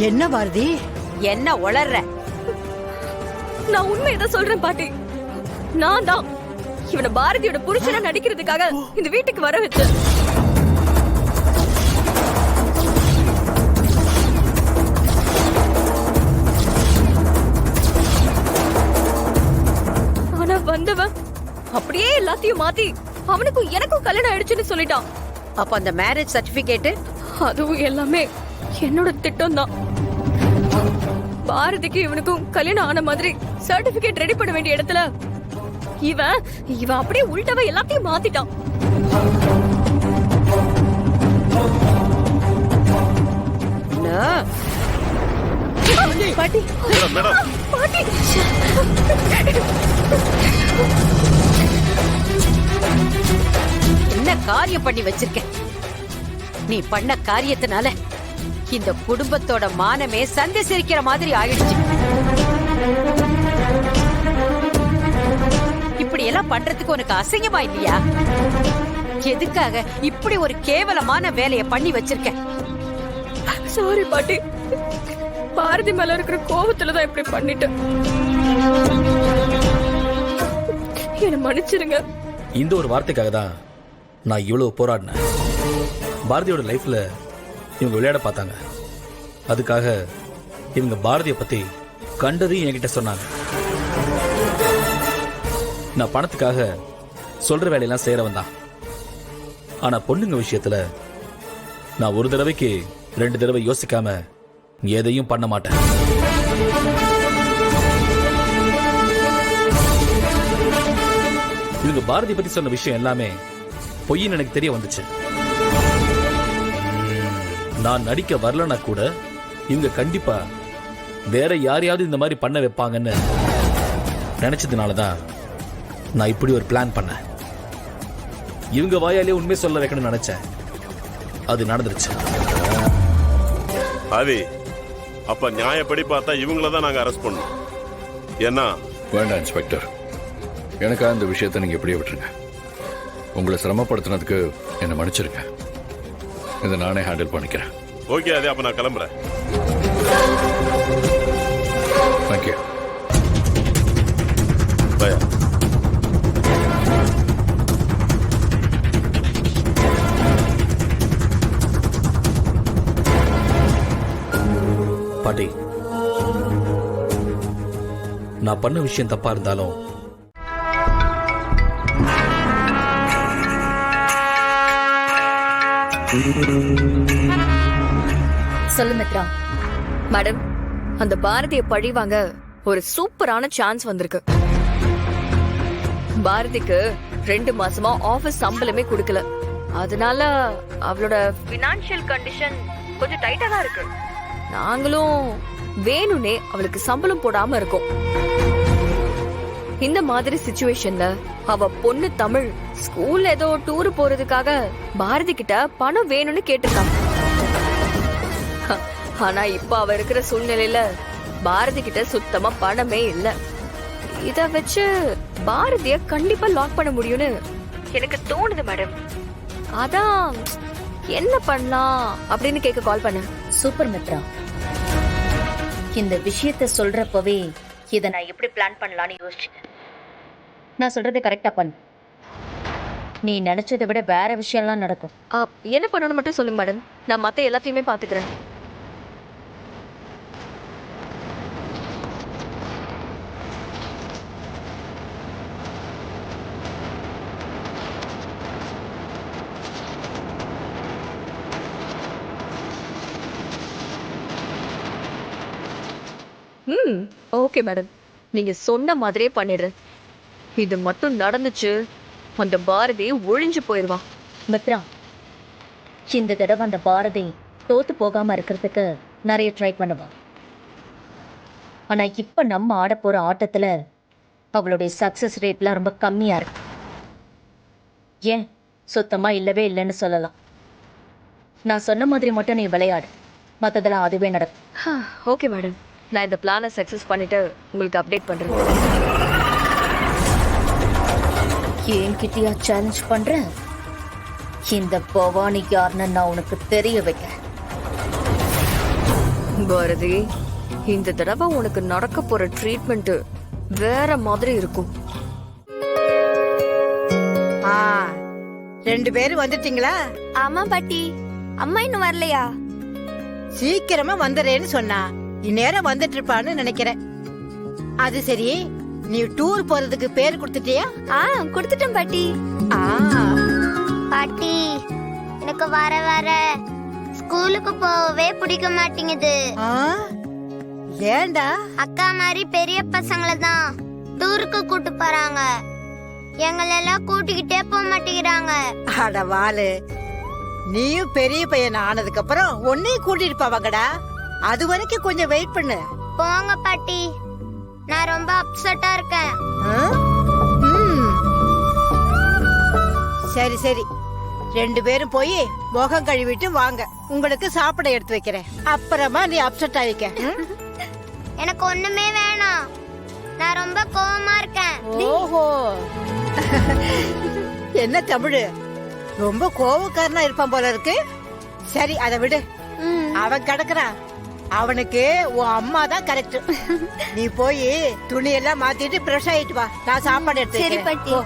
என்ன பாரதி? என்ன உளர்ற? நான் உண்மையதான் சொல்றேன் பாட்டி. நான் தான் இவனை பாரதியோட புருஷனா நடிக்கிறதுக்காக இந்த வீட்டுக்கு வர வச்சேன். ஆனா வந்தவன் அப்படியே எல்லாத்தையும் மாத்தி அவனுக்கும் எனக்கும் கல்யாணம் ஆயிடுச்சுன்னு சொல்லிட்டான். அப்ப அந்த மேரேஜ் சர்டிபிகேட் அதுவும் எல்லாமே என்னோட திட்டம் தான். பாரதிக்கு இவனுக்கும் கல்யாணம் ஆன மாதிரி சர்டிபிகேட் ரெடி பண்ண வேண்டிய இடத்துல இவன் அப்படியே உள்டவ எல்லாத்தையும் மாத்திட்டான். பாட்டி பாட்டி என்ன காரியம் பண்ணி வச்சிருக்க? நீ பண்ண காரியத்தினால இந்த குடும்பத்தோட மானமே சந்தை சிரிக்கிற மாதிரி ஆயிடுச்சு. இப்படி எல்லாம் பண்றதுக்கு உனக்கு அசிங்கமா இல்லையா? எதுக்காக இப்படி ஒரு கேவலமான வேலைய பண்ணி வச்சிருக்க? சாரி பாட்டி, பாரதி மேல இருக்கிற கோபத்துலதான் இப்படி பண்ணிட்டேன். என்ன மன்னிச்சிருங்க. இந்த ஒரு வார்த்தைக்காக தான் நான் இவ்வளவு போராடினேன். பாரதியோட லைஃப்ல இவங்க விளையாட பார்த்தாங்க. அதுக்காக இவங்க பாரதியை பத்தி கண்டதையும் என்கிட்ட சொன்னாங்க. நான் பணத்துக்காக சொல்ற வேலையெல்லாம் செய்யறவன் தான். ஆனா பொண்ணுங்க விஷயத்துல நான் ஒரு தடவைக்கு 2 தடவை யோசிக்காம எதையும் பண்ண மாட்டேன். இவங்க பாரதி பத்தி சொன்ன விஷயம் எல்லாமே பொய்ன்னு எனக்கு தெரிய வந்துச்சு. நான் நடிக்க வரலனா கூட இவங்க கண்டிப்பா வேற யாரையாவது இந்த மாதிரி பண்ண வைப்பாங்கன்னு நினைச்சதுனாலதான் நான் இப்படி ஒரு பிளான் பண்ணேன். இவங்க வாயாலே உண்மை சொல்ல வைக்கணும்னு நினைச்சேன். அது நடந்துருச்சு. ஆதி, அப்ப நியாயப்படி பார்த்தா இவங்கள தான் நாங்க அரெஸ்ட் பண்ணோம். ஏன்னா வேண்டாம் இன்ஸ்பெக்டர், எனக்காக இந்த விஷயத்தை நீங்க எப்படியே விட்டுருங்க. உங்களை சிரமப்படுத்தினதுக்கு என்னை மன்னிச்சிருங்க. இதை நானே ஹேண்டில் பண்ணிக்கிறேன். ஓகே அதே, அப்ப நான் கிளம்புறேன். தேங்க்யூ. பயா. பாட்டி, நான் பண்ண விஷயம் தப்பா இருந்தாலும் சொல்லு மித்ரா. மேடம், அந்த பாரதிய பழிவாங்க ஒரு சூப்பரான சான்ஸ் வந்திருக்கு. பாரதிக்கு 2 மாசமா ஆபீஸ் சம்பளமே கொடுக்கல. அதனால அவளோட பினான்சியல் கண்டிஷன் கொஞ்சம் டைட்டா தான் இருக்கு. நாங்களும் வேணும்னே அவளுக்கு சம்பளம் போடாம இருக்கோம். இந்த மாதிரி சிச்சுவேஷன்ல அவ பொண்ணு தமிழ் ஸ்கூல்ல ஏதோ டூர் போறதுக்காக பாரதி கிட்ட பணம் வேணும்னு கேட்டிருக்காங்க. ஆனா இப்ப அவ இருக்கிற சூழ்நிலையில பாரதி கிட்ட சுத்தமா பணமே இல்ல. இத வச்சு பாரதிய கண்டிப்பா லாக் பண்ண முடியும்னு எனக்கு தோணுது மேடம். அதான் என்ன பண்ணலாம் அப்படின்னு கேட்க கால் பண்ண. சூப்பர் மித்ரா, இந்த விஷயத்த சொல்றப்பவே இத நான் எப்படி பிளான் பண்ணலாம்னு யோசிச்சேன். நான் சொல்றதை கரெக்டா பண்ணு. நீ நினைச்சதை விட வேற விஷயம்லாம் நடக்கும். என்ன பண்ணணும் மட்டும் சொல்லுங்க மேடம், நான் மத்த எல்லாத்தையுமே பாத்துக்கிறேன். ஓகே மேடம், நீங்க சொன்ன மாதிரியே பண்ணிடுறேன். இது மட்டும் நடந்துச்சு, அந்த பாரதி ஒழிஞ்சு போயிடுவான். மித்ரா, இந்த தடவை அந்த பாரதி தோத்து போகாம இருக்கிறதுக்கு நிறைய ட்ரை பண்ணுவான். ஆனா இப்ப நம்ம ஆட போற ஆட்டத்துல அவளுடைய சக்சஸ் ரேட்லாம் ரொம்ப கம்மியா இருக்கு. ஏன் சுத்தமா இல்லவே இல்லைன்னு சொல்லலாம். நான் சொன்ன மாதிரி மட்டும் நீ விளையாடு, மற்றதெல்லாம் அதுவே நடக்கும். ஓகே மேடம், நான் இந்த பிளானை சக்சஸ் பண்ணிட்டு உங்களுக்கு அப்டேட் பண்றேன். என்கிட்டயா சேலஞ்ச் பண்ற? இந்த பவானி யாருன்னு நான் உனக்கு தெரிய வைக்கிறேன். பாரதி, இந்த தடவை உனக்கு நடக்க போற ட்ரீட்மெண்ட் வேற மாதிரி இருக்கும். ஆ, 2 பேரும் வந்துட்டீங்களா? ஆமா பாட்டி. அம்மா இன்னும் வரலையா? சீக்கிரமா வந்துடுறேன்னு சொன்னா இந்நேரம் வந்துட்டு இருப்பான்னு நினைக்கிறேன். அது சரி, நீ டூர் போறதுக்கு பேர் கொடுத்துட்டியா? கொடுத்துட்டேன் பாட்டி. ஆ, பாட்டி, எனக்கு வர வர ஸ்கூலுக்கு போகவே பிடிக்க மாட்டேங்குது. ஆ, ஏண்டா? அக்கா மாதிரி பெரிய பசங்களை தான் டூருக்கு கூட்டு போறாங்க. எங்களெல்லாம் கூட்டிக்கிட்டே போக மாட்டேங்கிறாங்க. அட வாலு, நீயும் பெரிய பையன் ஆனதுக்கு அப்புறம் உன்னையும் கூட்டிட்டு போவாங்கடா. அது வரைக்கும் கொஞ்சம் வெயிட் பண்ணு. போங்க பாட்டி, நான் ரொம்ப அப்செட்டா இருக்கேன். ஆ? ம். சரி சரி, 2 பேரும் போய் முகம் கழுவிட்டு வாங்க. உங்களுக்கு சாப்பிட எடுத்து வைக்கிறேன். அப்புறமா நீ அப்செட் ஆயிக்க. ம்? எனக்கு ஒண்ணுமே வேணாம். நான் ரொம்ப கோவமா இருக்கேன். ஓஹோ, என்ன தமிழு, ரொம்ப கோவக்காரனா இருப்பான் போல இருக்கு. சரி, அதை விடு. அவன் கிடக்குறான், அவனுக்கு உன் அம்மா தான் கரெக்ட். நீ போய் துணி எல்லாம் மாத்திட்டு ஃப்ரெஷ் ஆயிட்டு வா. நான் சாப்பாடு எடுத்து சரி வைக்கிறேன். பாட்டி. போ.